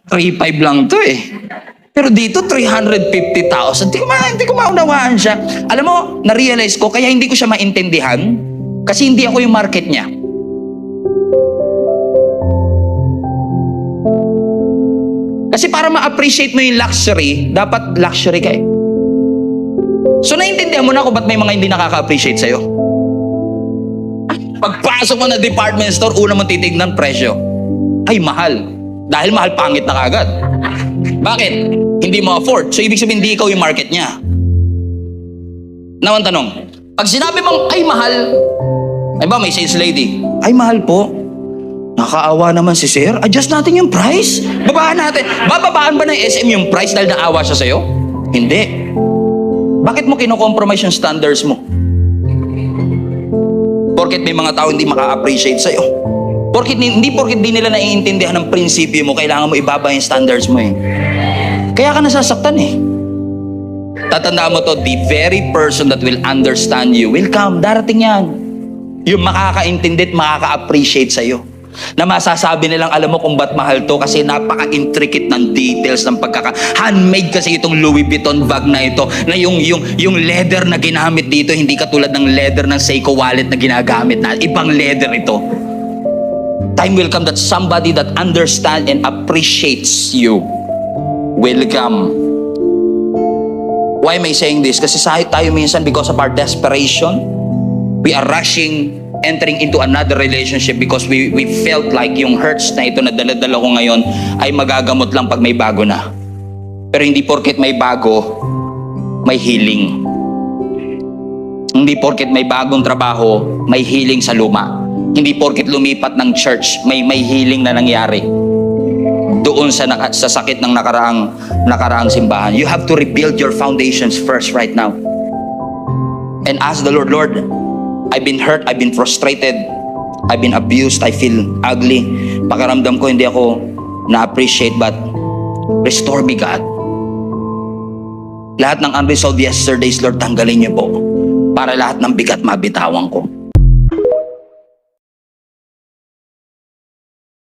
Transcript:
3.5 lang to eh. Pero dito, 350,000. Hindi ko maunawaan siya. Alam mo, na-realize ko, kaya hindi ko siya maintindihan, kasi hindi ako yung market niya. Kasi para ma-appreciate mo yung luxury, dapat luxury ka eh. So, naiintindihan mo na kung ba't may mga hindi nakaka-appreciate sa'yo. Pagpasok mo na department store, una mong titignan presyo. Ay, mahal. Dahil mahal, pangit na kagad. Bakit? Hindi mo afford. So, ibig sabihin, hindi ikaw yung market niya. Now, ang tanong, pag sinabi mong, ay, mahal, ay ba, may sales lady, ay, mahal po. Nakaawa naman si sir. Adjust natin yung price. Babaan natin. Bababaan ba ng SM yung price dahil naawa siya sa'yo? Hindi. Bakit mo kino-compromise yung standards mo? Porket may mga tao hindi maka-appreciate sa'yo. Hindi porket di nila naiintindihan ng prinsipyo mo, kailangan mo ibaba yung standards mo eh. Kaya ka nasasaktan eh. Tatandaan mo to, the very person that will understand you will come. Darating yan. Yung makakaintindi at makaka-appreciate sa'yo. Na masasabi nilang, alam mo kung ba't mahal to, kasi napaka-intricate ng details ng handmade kasi itong Louis Vuitton bag na ito, na yung leather na ginamit dito hindi katulad ng leather ng Seiko wallet na ginagamit na ibang leather ito. Time will come that somebody that understands and appreciates you will come. Why am I saying this? Kasi tayo minsan, because of our desperation, we are rushing entering into another relationship because we felt like yung hurts na ito na dala-dala ko ngayon ay magagamot lang pag may bago na. Pero hindi porket may bago, may healing. Hindi porket may bagong trabaho, may healing sa luma. Hindi porket lumipat ng church, may healing na nangyari doon sa sakit ng nakaraang simbahan. You have to rebuild your foundations first right now. And ask the Lord, Lord, I've been hurt, I've been frustrated, I've been abused, I feel ugly. Pakiramdam ko hindi ako na-appreciate, but restore me, God. Lahat ng unresolved yesterdays, Lord, tanggalin niyo po para lahat ng bigat mabitawan ko.